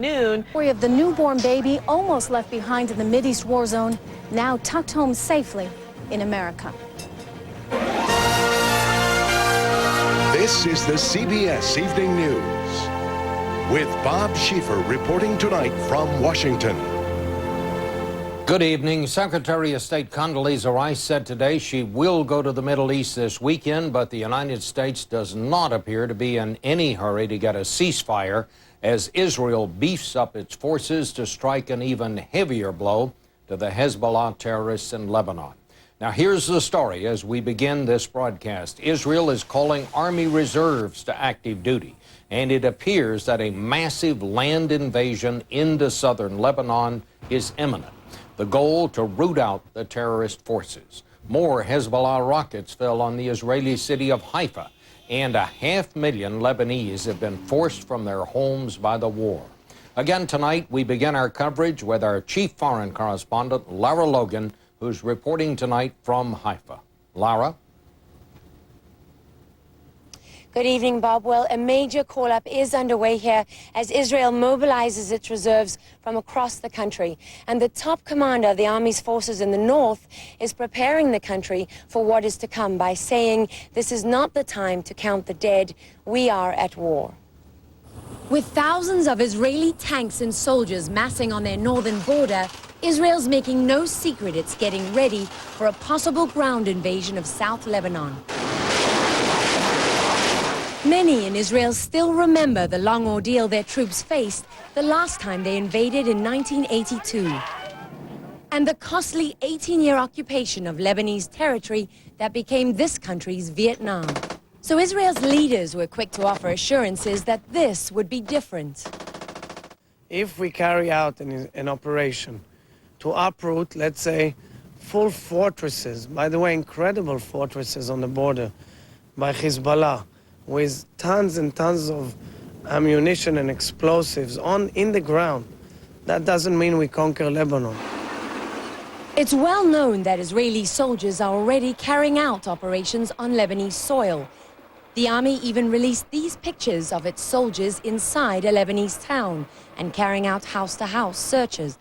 Noon. Story of the newborn baby almost left behind in the Mideast war zone, now tucked home safely in America. This is the CBS Evening News with Bob Schieffer reporting tonight from Washington. Good evening. Secretary of State Condoleezza Rice said today she will go to the Middle East this weekend, but the United States does not appear to be in any hurry to get a ceasefire as Israel beefs up its forces to strike an even heavier blow to the Hezbollah terrorists in Lebanon. Now, here's the story as we begin this broadcast. Israel is calling Army reserves to active duty, and it appears that a massive land invasion into southern Lebanon is imminent. The goal to root out the terrorist forces. More Hezbollah rockets fell on the Israeli city of Haifa, and 500,000 Lebanese have been forced from their homes by the war. Again tonight, we begin our coverage with our chief foreign correspondent, Lara Logan, who's reporting tonight from Haifa. Lara? Good evening, Bob. Well, a major call-up is underway here as Israel mobilizes its reserves from across the country. And the top commander of the Army's forces in the north is preparing the country for what is to come by saying, "This is not the time to count the dead. We are at war." With thousands of Israeli tanks and soldiers massing on their northern border, Israel's making no secret it's getting ready for a possible ground invasion of South Lebanon. Many in Israel still remember the long ordeal their troops faced the last time they invaded in 1982. And the costly 18-year occupation of Lebanese territory that became this country's Vietnam. So Israel's leaders were quick to offer assurances that this would be different. If we carry out an operation to uproot, let's say, full fortresses, by the way, incredible fortresses on the border by Hezbollah, with tons and tons of ammunition and explosives in the ground, that doesn't mean we conquer Lebanon. It's well known that Israeli soldiers are already carrying out operations on Lebanese soil. The army even released these pictures of its soldiers inside a Lebanese town and carrying out house-to-house searches.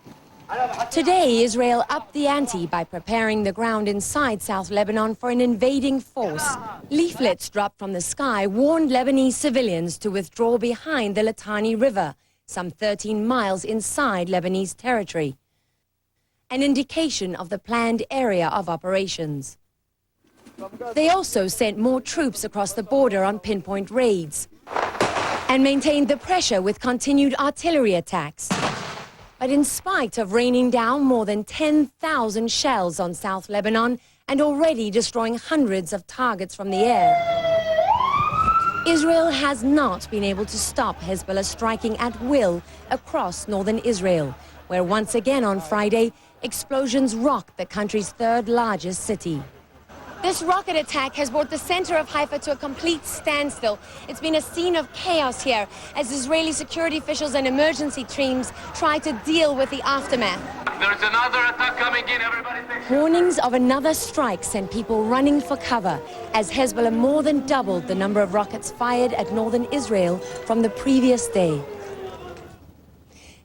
Today, Israel upped the ante by preparing the ground inside South Lebanon for an invading force. Leaflets dropped from the sky warned Lebanese civilians to withdraw behind the Litani River, some 13 miles inside Lebanese territory. An indication of the planned area of operations. They also sent more troops across the border on pinpoint raids and maintained the pressure with continued artillery attacks. But in spite of raining down more than 10,000 shells on South Lebanon and already destroying hundreds of targets from the air, Israel has not been able to stop Hezbollah striking at will across northern Israel, where once again on Friday, explosions rocked the country's third largest city. This rocket attack has brought the center of Haifa to a complete standstill. It's been a scene of chaos here as Israeli security officials and emergency teams try to deal with the aftermath. There's another attack coming in, everybody. Warnings of another strike sent people running for cover as Hezbollah more than doubled the number of rockets fired at northern Israel from the previous day.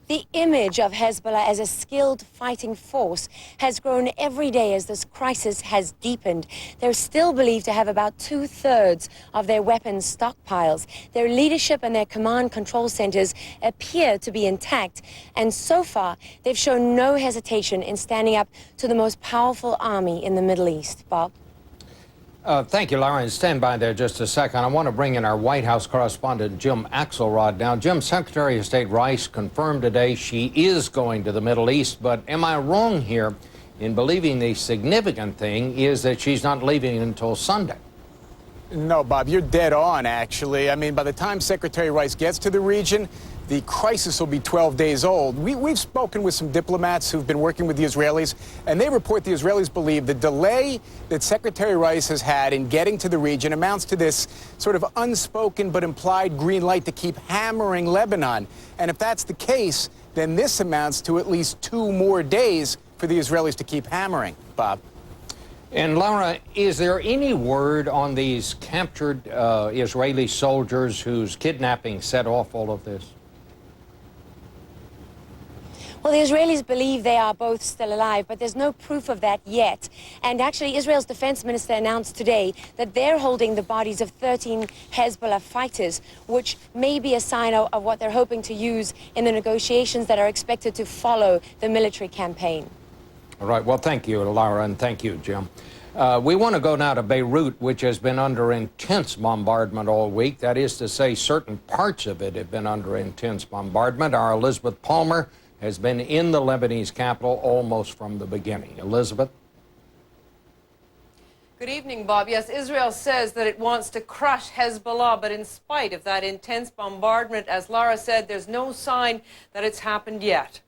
The image of Hezbollah as a skilled fighting force has grown every day as this crisis has deepened. They're still believed to have about 2/3 of their weapons stockpiles. Their leadership and their command control centers appear to be intact. And so far, they've shown no hesitation in standing up to the most powerful army in the Middle East. Bob? Thank you, Lara, and stand by there just a second. I want to bring in our White House correspondent, Jim Axelrod. Now, Jim, Secretary of State Rice confirmed today she is going to the Middle East, but am I wrong here in believing the significant thing is that she's not leaving until Sunday? No, Bob, you're dead on, actually. I mean, by the time Secretary Rice gets to the region, the crisis will be 12 days old. We've spoken with some diplomats who've been working with the Israelis, and they report the Israelis believe the delay that Secretary Rice has had in getting to the region amounts to this sort of unspoken but implied green light to keep hammering Lebanon. And if that's the case, then this amounts to at least 2 more days for the Israelis to keep hammering. Bob? And Laura, is there any word on these captured Israeli soldiers whose kidnapping set off all of this? Well, the Israelis believe they are both still alive, but there's no proof of that yet. And actually, Israel's defense minister announced today that they're holding the bodies of 13 Hezbollah fighters, which may be a sign of what they're hoping to use in the negotiations that are expected to follow the military campaign. All right. Well, thank you, Laura, and thank you, Jim. We want to go now to Beirut, which has been under intense bombardment all week. That is to say, certain parts of it have been under intense bombardment. Our Elizabeth Palmer has been in the Lebanese capital almost from the beginning. Elizabeth? Good evening, Bob. Yes, Israel says that it wants to crush Hezbollah, but in spite of that intense bombardment, as Lara said, there's no sign that it's happened yet.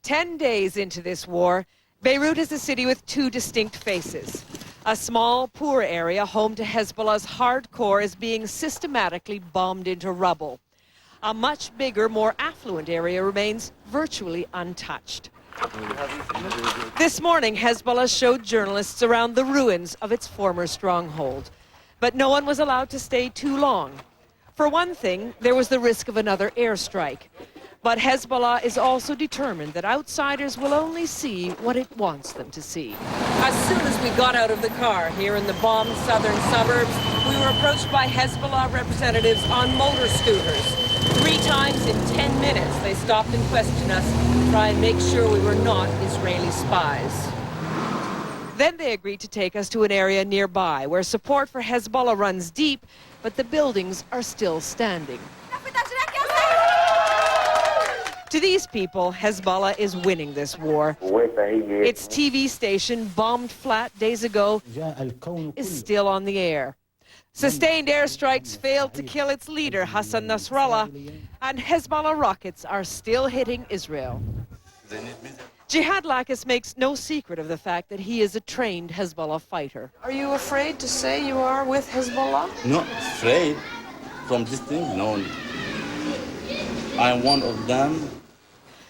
10 days into this war, Beirut is a city with two distinct faces. A small, poor area home to Hezbollah's hardcore is being systematically bombed into rubble. A much bigger, more affluent area remains virtually untouched. This morning, Hezbollah showed journalists around the ruins of its former stronghold. But no one was allowed to stay too long. For one thing, there was the risk of another airstrike. But Hezbollah is also determined that outsiders will only see what it wants them to see. As soon as we got out of the car here in the bombed southern suburbs, we were approached by Hezbollah representatives on motor scooters. 3 times in 10 minutes, they stopped and questioned us to try and make sure we were not Israeli spies. Then they agreed to take us to an area nearby where support for Hezbollah runs deep, but the buildings are still standing. To these people, Hezbollah is winning this war. Its TV station, bombed flat days ago, is still on the air. Sustained airstrikes failed to kill its leader, Hassan Nasrallah, and Hezbollah rockets are still hitting Israel. Jihad Lakis makes no secret of the fact that he is a trained Hezbollah fighter. Are you afraid to say you are with Hezbollah? Not afraid from this thing, no. I'm one of them.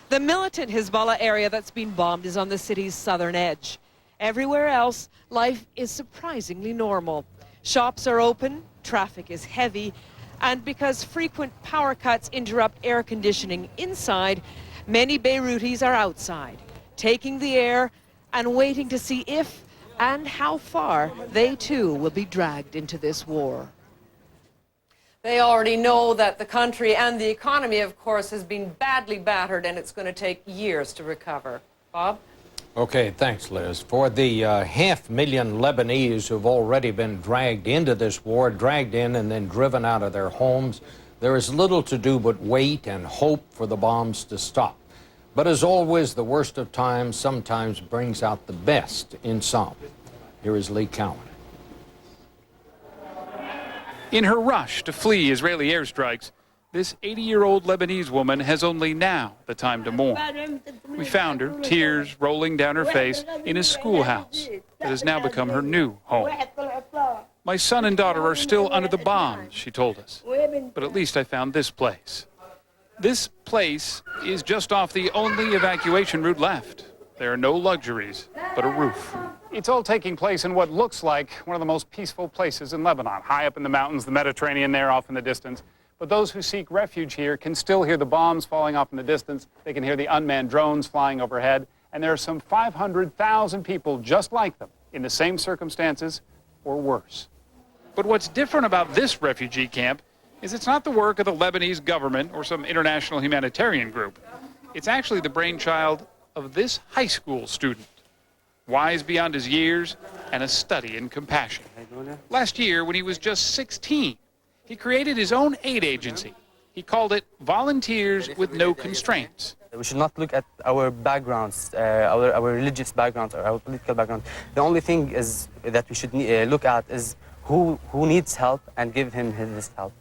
The militant Hezbollah area that's been bombed is on the city's southern edge. Everywhere else, life is surprisingly normal. Shops are open, traffic is heavy, and because frequent power cuts interrupt air conditioning inside, many Beirutis are outside, taking the air and waiting to see if and how far they too will be dragged into this war. They already know that the country and the economy, of course, has been badly battered, and it's going to take years to recover. Bob? Okay, thanks, Liz. For the 500,000 Lebanese who've already been dragged into this war, dragged in and then driven out of their homes, there is little to do but wait and hope for the bombs to stop. But as always, the worst of times sometimes brings out the best in some. Here is Lee Cowan. In her rush to flee Israeli airstrikes, this 80-year-old Lebanese woman has only now the time to mourn. We found her, tears rolling down her face, in a schoolhouse that has now become her new home. My son and daughter are still under the bombs, she told us, but at least I found this place. This place is just off the only evacuation route left. There are no luxuries but a roof. It's all taking place in what looks like one of the most peaceful places in Lebanon, high up in the mountains, the Mediterranean there off in the distance. But those who seek refuge here can still hear the bombs falling off in the distance. They can hear the unmanned drones flying overhead. And there are some 500,000 people just like them in the same circumstances or worse. But what's different about this refugee camp is it's not the work of the Lebanese government or some international humanitarian group. It's actually the brainchild of this high school student, wise beyond his years and a study in compassion. Last year, when he was just 16, he created his own aid agency. He called it Volunteers with No Constraints. We should not look at our backgrounds, our religious backgrounds or our political background. The only thing is that we should look at is who needs help and give him his help.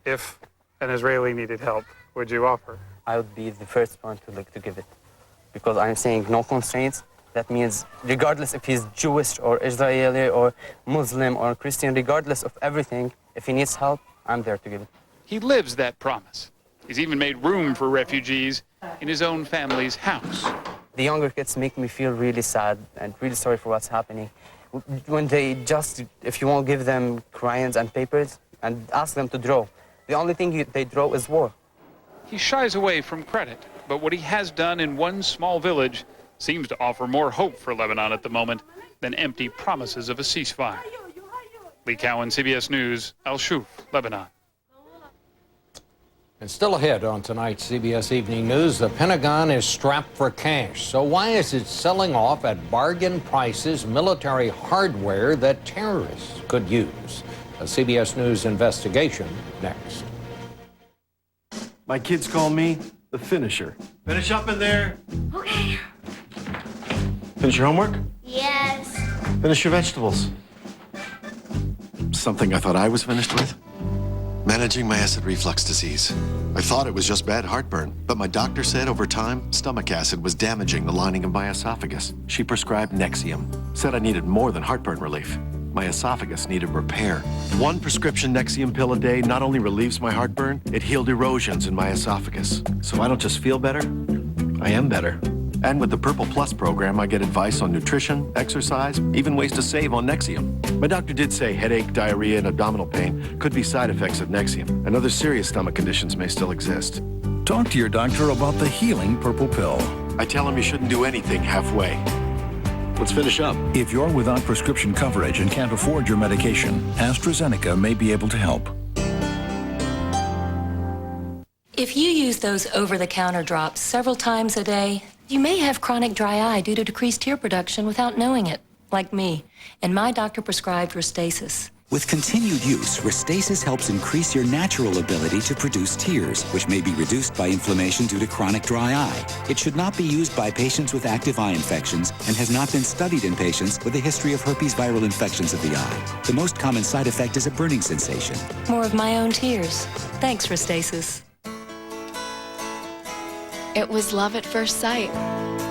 If an Israeli needed help, would you offer? I would be the first one to look to give it. Because I'm saying no constraints. That means regardless if he's Jewish or Israeli or Muslim or Christian, regardless of everything, if he needs help, I'm there to give it. He lives that promise. He's even made room for refugees in his own family's house. The younger kids make me feel really sad and really sorry for what's happening. When they just, if you won't give them crayons and papers and ask them to draw, the only thing they draw is war. He shies away from credit, but what he has done in one small village seems to offer more hope for Lebanon at the moment than empty promises of a ceasefire. Lee Cowan, CBS News, Al Shuf, Lebanon. And still ahead on tonight's CBS Evening News, the Pentagon is strapped for cash. So why is it selling off at bargain prices military hardware that terrorists could use? A CBS News investigation next. My kids call me the finisher. Finish up in there. Okay. Finish your homework? Yes. Finish your vegetables. Something I thought I was finished with? Managing my acid reflux disease. I thought it was just bad heartburn, but my doctor said over time, stomach acid was damaging the lining of my esophagus. She prescribed Nexium, said I needed more than heartburn relief. My esophagus needed repair. One prescription Nexium pill a day not only relieves my heartburn, it healed erosions in my esophagus. So I don't just feel better, I am better. And with the Purple Plus program, I get advice on nutrition, exercise, even ways to save on Nexium. My doctor did say headache, diarrhea, and abdominal pain could be side effects of Nexium, and other serious stomach conditions may still exist. Talk to your doctor about the healing purple pill. I tell him you shouldn't do anything halfway. Let's finish up. If you're without prescription coverage and can't afford your medication, AstraZeneca may be able to help. If you use those over-the-counter drops several times a day, you may have chronic dry eye due to decreased tear production without knowing it, like me. And my doctor prescribed Restasis. With continued use, Restasis helps increase your natural ability to produce tears, which may be reduced by inflammation due to chronic dry eye. It should not be used by patients with active eye infections and has not been studied in patients with a history of herpes viral infections of the eye. The most common side effect is a burning sensation. More of my own tears. Thanks, Restasis. It was love at first sight.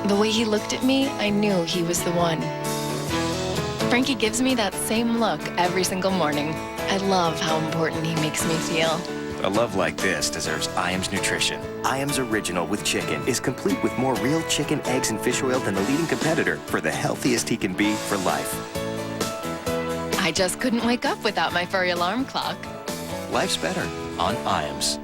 The way he looked at me, I knew he was the one. Frankie gives me that same look every single morning. I love how important he makes me feel. A love like this deserves Iams Nutrition. Iams Original with Chicken is complete with more real chicken, eggs, and fish oil than the leading competitor for the healthiest he can be for life. I just couldn't wake up without my furry alarm clock. Life's better on Iams.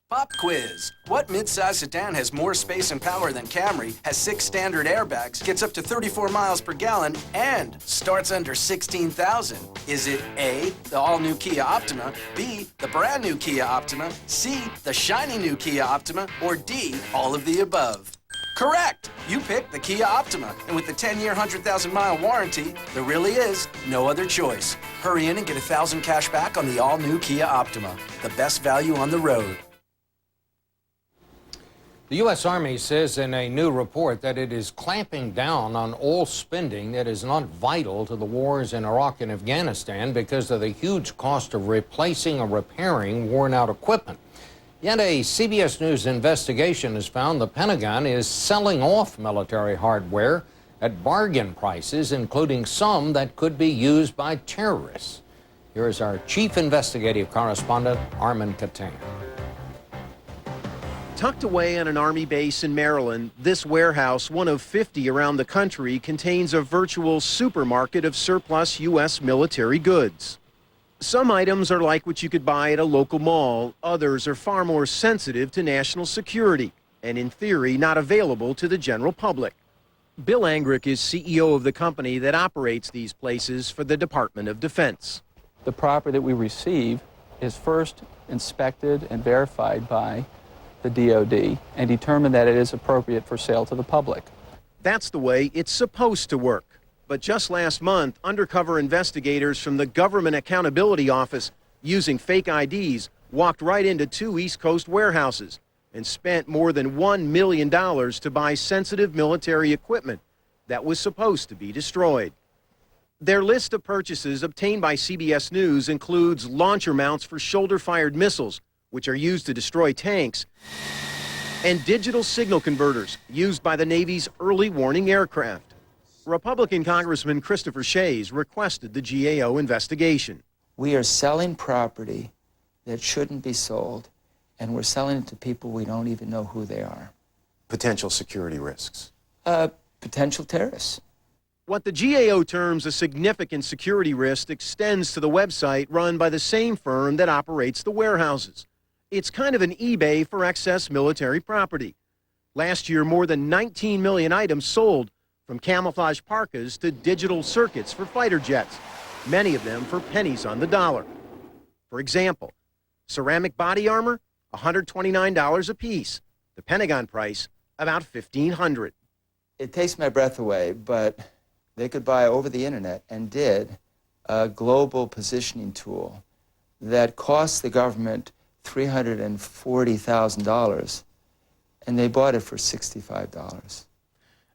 Pop quiz. What midsize sedan has more space and power than Camry, has 6 standard airbags, gets up to 34 miles per gallon, and starts under $16,000? Is it A, the all-new Kia Optima, B, the brand-new Kia Optima, C, the shiny new Kia Optima, or D, all of the above? Correct! You picked the Kia Optima, and with the 10-year, 100,000-mile warranty, there really is no other choice. Hurry in and get $1,000 cash back on the all-new Kia Optima. The best value on the road. The U.S. Army says in a new report that it is clamping down on all spending that is not vital to the wars in Iraq and Afghanistan because of the huge cost of replacing or repairing worn-out equipment. Yet a CBS News investigation has found the Pentagon is selling off military hardware at bargain prices, including some that could be used by terrorists. Here is our chief investigative correspondent, Armin Katan. Tucked away on an Army base in Maryland, this warehouse, one of 50 around the country, contains a virtual supermarket of surplus U.S. military goods. Some items are like what you could buy at a local mall. Others are far more sensitive to national security and, in theory, not available to the general public. Bill Angrick is CEO of the company that operates these places for the Department of Defense. The property that we receive is first inspected and verified by the DOD and determine that it is appropriate for sale to the public. That's the way it's supposed to work. But just last month, undercover investigators from the Government Accountability Office, using fake IDs, walked right into 2 East Coast warehouses and spent more than $1 million to buy sensitive military equipment that was supposed to be destroyed. Their list of purchases obtained by CBS News includes launcher mounts for shoulder-fired missiles, which are used to destroy tanks, and digital signal converters used by the Navy's early warning aircraft. Republican Congressman Christopher Shays requested the GAO investigation. We are selling property that shouldn't be sold, and we're selling it to people we don't even know who they are. Potential security risks. Potential terrorists. What the GAO terms a significant security risk extends to the website run by the same firm that operates the warehouses. It's kind of an eBay for excess military property. Last year, more than 19 million items sold, from camouflage parkas to digital circuits for fighter jets, many of them for pennies on the dollar. For example, ceramic body armor, $129 a piece. The Pentagon price, about $1,500. It takes my breath away, but they could buy over the internet, and did, a global positioning tool that cost the government $340,000, and they bought it for $65.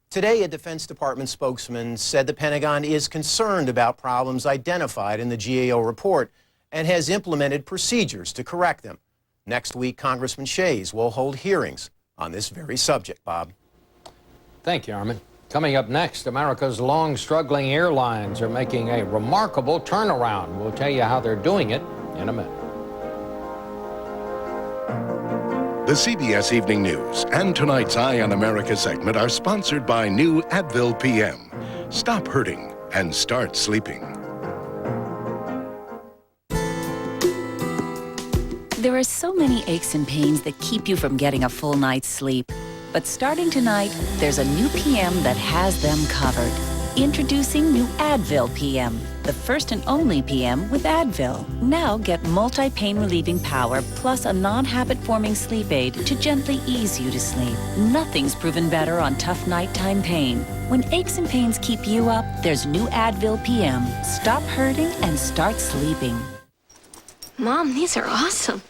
Today, a Defense Department spokesman said the Pentagon is concerned about problems identified in the GAO report and has implemented procedures to correct them. Next week, Congressman Shays will hold hearings on this very subject, Bob. Thank you, Armin. Coming up next, America's long-struggling airlines are making a remarkable turnaround. We'll tell you how they're doing it in a minute. The CBS Evening News and tonight's Eye on America segment are sponsored by new Advil PM. Stop hurting and start sleeping. There are so many aches and pains that keep you from getting a full night's sleep. But starting tonight, there's a new PM that has them covered. Introducing new Advil PM, the first and only PM with Advil. Now get multi-pain relieving power plus a non-habit-forming sleep aid to gently ease you to sleep. Nothing's proven better on tough nighttime pain. When aches and pains keep you up, there's new Advil PM. Stop hurting and start sleeping. Mom, these are awesome.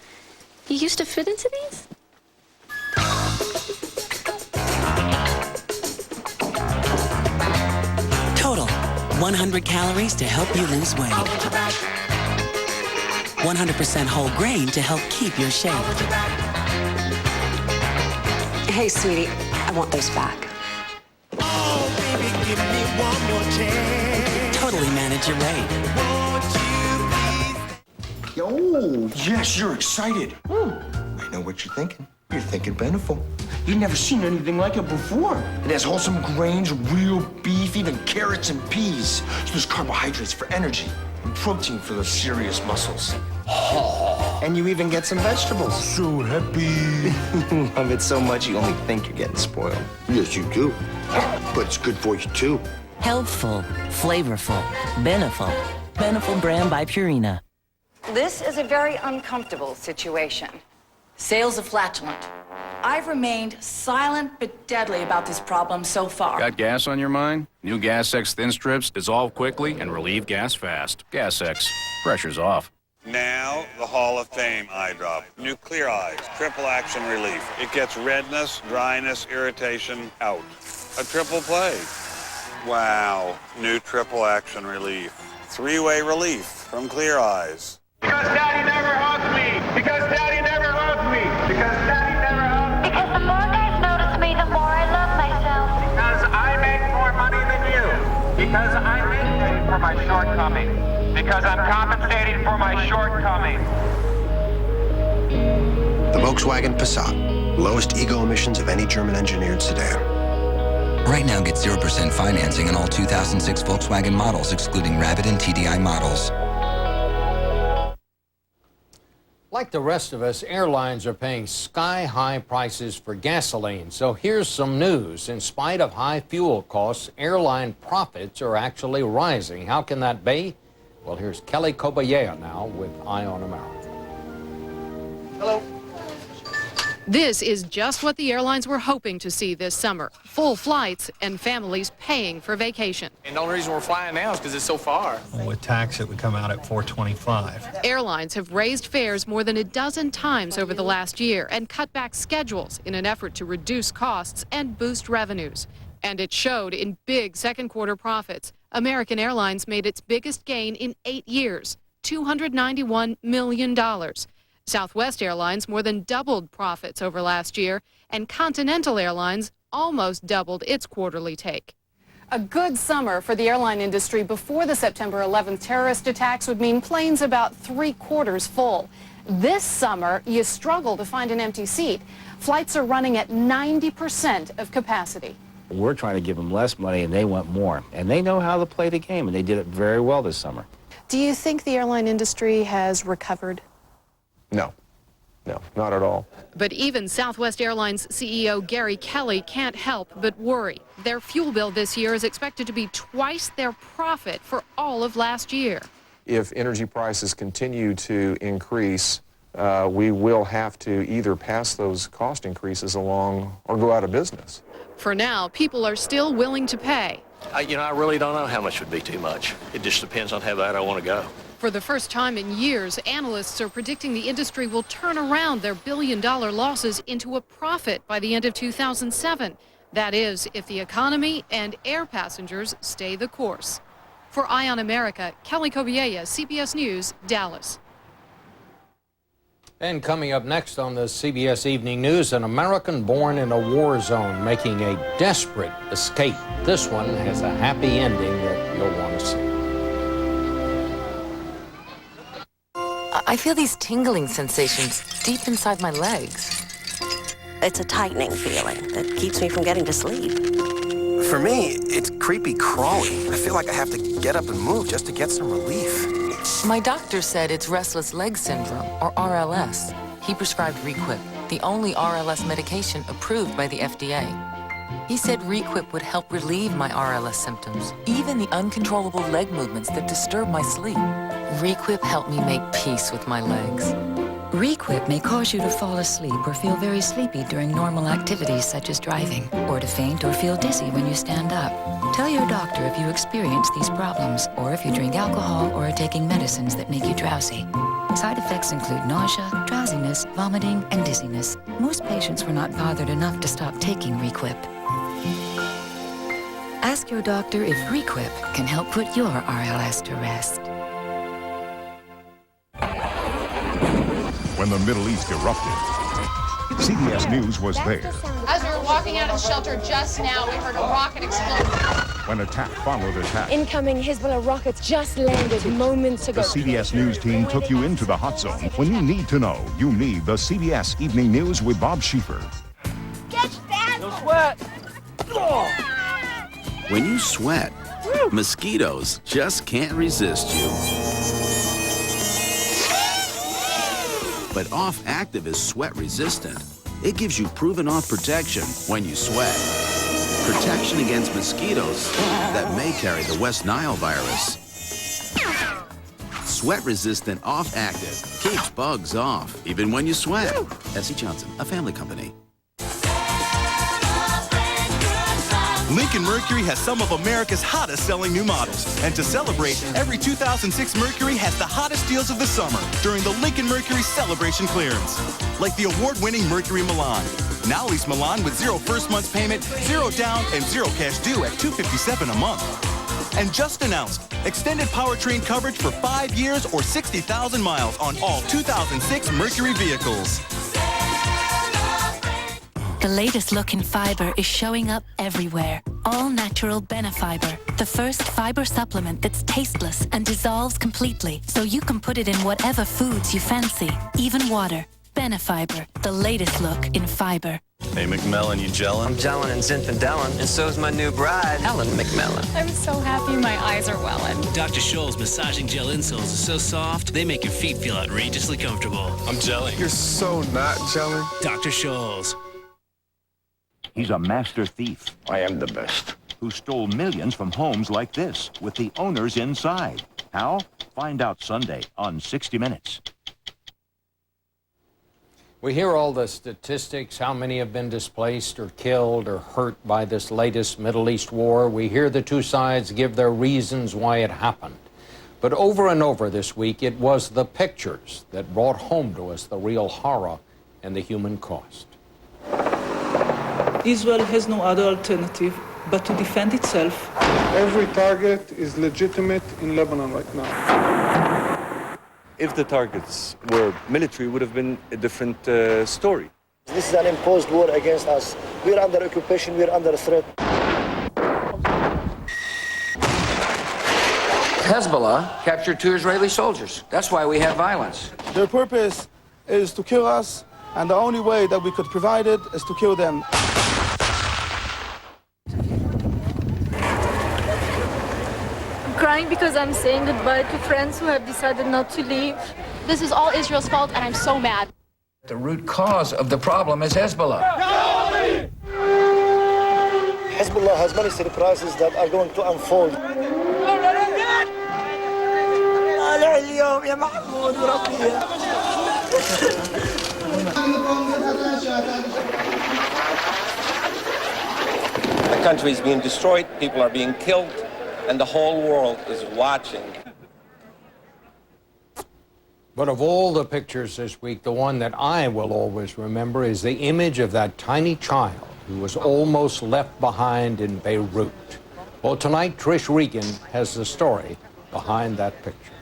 You used to fit into these? Total, 100 calories to help you lose weight. 100% whole grain to help keep your shape. Hey, sweetie, I want those back. Oh, baby, give me one more chance. Totally manage your weight. Oh, yes, you're excited. I know what you're thinking. You're thinking Beneful. You've never seen anything like it before. It has wholesome grains, real beef, even carrots and peas. So there's carbohydrates for energy and protein for those serious muscles. And you even get some vegetables. So happy. Love it so much you only think you're getting spoiled. Yes, you do. But it's good for you, too. Healthful, flavorful, Beneful. Beneful brand by Purina. This is a very uncomfortable situation. Sales are flatulent. I've remained silent but deadly about this problem so far. Got gas on your mind? New Gas X Thin Strips dissolve quickly and relieve gas fast. Gas X, pressure's off. Now, the Hall of Fame eye drop. New Clear Eyes, triple action relief. It gets redness, dryness, irritation out. A triple play. Wow, new triple action relief. Three-way relief from Clear Eyes. Because Daddy never hugged me. Because Daddy never hugged me. Because Daddy never hugged me. Because the more guys notice me, the more I love myself. Because I make more money than you. Because I make money for my shortcomings. Because I'm compensating for my shortcomings. The Volkswagen Passat. Lowest ego emissions of any German-engineered sedan. Right now, get 0% financing on all 2006 Volkswagen models, excluding Rabbit and TDI models. Like the rest of us, airlines are paying sky-high prices for gasoline. So here's some news. In spite of high fuel costs, airline profits are actually rising. How can that be? Well, here's Kelly Kobayea now with Eye on America. Hello. This is just what the airlines were hoping to see this summer. Full flights and families paying for vacation. And the only reason we're flying now is because it's so far. With tax, it would come out at $425. Airlines have raised fares more than a dozen times over the last year and cut back schedules in an effort to reduce costs and boost revenues. And it showed in big second quarter profits. American Airlines made its biggest gain in 8 years, $291 million. Southwest Airlines more than doubled profits over last year, and Continental Airlines almost doubled its quarterly take. A good summer for the airline industry before the September 11th terrorist attacks would mean planes about 3/4 full. This summer, you struggle to find an empty seat. Flights are running at 90% of capacity. We're trying to give them less money and they want more. And they know how to play the game, and they did it very well this summer. Do you think the airline industry has recovered? No. No, not at all. But even Southwest Airlines CEO Gary Kelly can't help but worry. Their fuel bill this year is expected to be twice their profit for all of last year. If energy prices continue to increase, we will have to either pass those cost increases along or go out of business. For now, people are still willing to pay. I really don't know how much would be too much. It just depends on how bad I want to go. For the first time in years, analysts are predicting the industry will turn around their billion-dollar losses into a profit by the end of 2007. That is, if the economy and air passengers stay the course. For Eye on America, Kelly Kobiella, CBS News, Dallas. And coming up next on the CBS Evening News, an American born in a war zone making a desperate escape. This one has a happy ending that you'll want to see. I feel these tingling sensations deep inside my legs. It's a tightening feeling that keeps me from getting to sleep. For me, it's creepy crawling. I feel like I have to get up and move just to get some relief. My doctor said it's restless leg syndrome, or RLS. He prescribed Requip, the only RLS medication approved by the FDA. He said Requip would help relieve my RLS symptoms, even the uncontrollable leg movements that disturb my sleep. Requip helped me make peace with my legs. Requip may cause you to fall asleep or feel very sleepy during normal activities such as driving, or to faint or feel dizzy when you stand up. Tell your doctor if you experience these problems, or if you drink alcohol or are taking medicines that make you drowsy. Side effects include nausea, drowsiness, vomiting, and dizziness. Most patients were not bothered enough to stop taking Requip. Ask your doctor if Requip can help put your RLS to rest. When the Middle East erupted, CBS News was there. As we were walking out of the shelter just now, we heard a rocket explode. When attack followed attack, incoming Hezbollah rockets just landed moments ago. the CBS News team took you into the hot zone. When you need to know, you need the CBS Evening News with Bob Schieffer. Catch that! No sweat! When you sweat, mosquitoes just can't resist you. But Off Active is sweat resistant. It gives you proven off protection when you sweat. Protection against mosquitoes that may carry the West Nile virus. Sweat resistant Off Active keeps bugs off even when you sweat. S.E. Johnson, a family company. Lincoln Mercury has some of America's hottest selling new models. And to celebrate, every 2006 Mercury has the hottest deals of the summer during the Lincoln Mercury Celebration Clearance. Like the award-winning Mercury Milan. Now lease Milan with 0 first month's payment, 0 down, and 0 cash due at $257 a month. And just announced, extended powertrain coverage for 5 years or 60,000 miles on all 2006 Mercury vehicles. The latest look in fiber is showing up everywhere. All-natural Benefiber, the first fiber supplement that's tasteless and dissolves completely, so you can put it in whatever foods you fancy, even water. Benefiber, the latest look in fiber. Hey, McMillan, you gelling? I'm gelling and Zinfandel, and so's my new bride, Ellen McMillan. I'm so happy my eyes are welling. Dr. Scholl's massaging gel insoles are so soft, they make your feet feel outrageously comfortable. I'm gelling. You're so not gelling. Dr. Scholl's. He's a master thief. I am the best. Who stole millions from homes like this, with the owners inside. How? Find out Sunday on 60 Minutes. We hear all the statistics, how many have been displaced or killed or hurt by this latest Middle East war. We hear the two sides give their reasons why it happened. But over and over this week, it was the pictures that brought home to us the real horror and the human cost. Israel has no other alternative but to defend itself. Every target is legitimate in Lebanon right now. If the targets were military, it would have been a different story. This is an imposed war against us. We're under occupation, we're under threat. Hezbollah captured 2 Israeli soldiers. That's why we have violence. Their purpose is to kill us, and the only way that we could provide it is to kill them. Crying because I'm saying goodbye to friends who have decided not to leave. This is all Israel's fault, and I'm so mad. The root cause of the problem is Hezbollah. Hezbollah has many surprises that are going to unfold. The country is being destroyed, people are being killed, and the whole world is watching. But of all the pictures this week, the one that I will always remember is the image of that tiny child who was almost left behind in Beirut. Well, tonight, Trish Regan has the story behind that picture.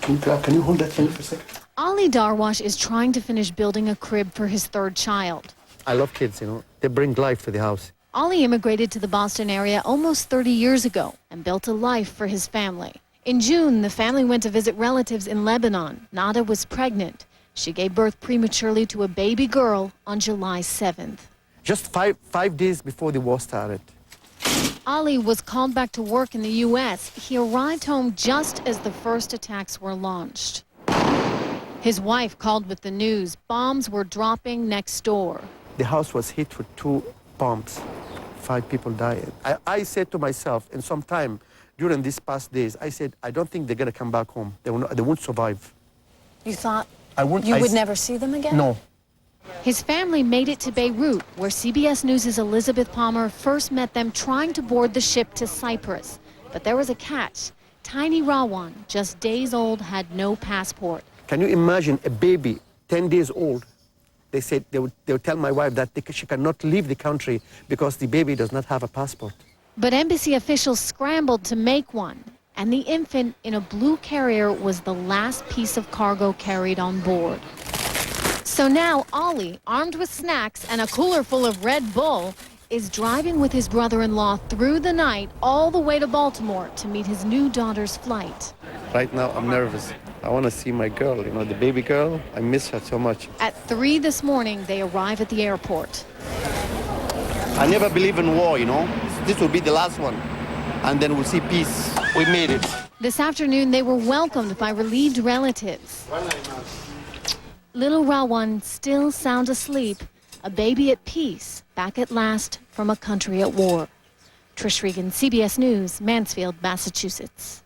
Can you hold that thing for a second? Ali Darwash is trying to finish building a crib for his third child. I love kids, you know. They bring life to the house. Ali immigrated to the Boston area almost 30 years ago and built a life for his family. In June, the family went to visit relatives in Lebanon. Nada was pregnant. She gave birth prematurely to a baby girl on July 7th. Just five days before the war started. Ali was called back to work in the U.S. He arrived home just as the first attacks were launched. His wife called with the news. Bombs were dropping next door. The house was hit with 2 bombs. 5 people died. I said to myself, in some time during these past days, I said, I don't think they're going to come back home. They won't survive. You thought you would never see them again? No. His family made it to Beirut, where CBS News' Elizabeth Palmer first met them trying to board the ship to Cyprus. But there was a catch. Tiny Rawan, just days old, had no passport. Can you imagine a baby, 10 days old? They said they would tell my wife that she cannot leave the country because the baby does not have a passport. But embassy officials scrambled to make one. And the infant in a blue carrier was the last piece of cargo carried on board. So now Ali, armed with snacks and a cooler full of Red Bull, is driving with his brother-in-law through the night all the way to Baltimore to meet his new daughter's flight. Right now, I'm nervous. I want to see my girl, you know, the baby girl. I miss her so much. At 3 this morning, they arrive at the airport. I never believe in war, you know. This will be the last one. And then we'll see peace. We made it. This afternoon, they were welcomed by relieved relatives. Little Rawan still sound asleep, a baby at peace, back at last from a country at war. Trish Regan, CBS News, Mansfield, Massachusetts.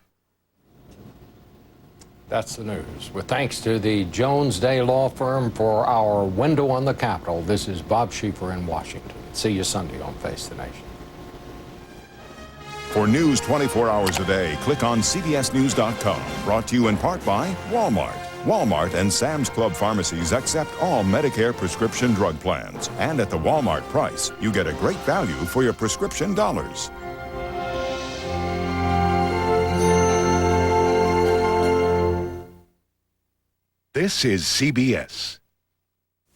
That's the news. With thanks to the Jones Day Law Firm for our window on the Capitol, this is Bob Schieffer in Washington. See you Sunday on Face the Nation. For news 24 hours a day, click on cbsnews.com. Brought to you in part by Walmart. Walmart and Sam's Club pharmacies accept all Medicare prescription drug plans. And at the Walmart price, you get a great value for your prescription dollars. This is CBS.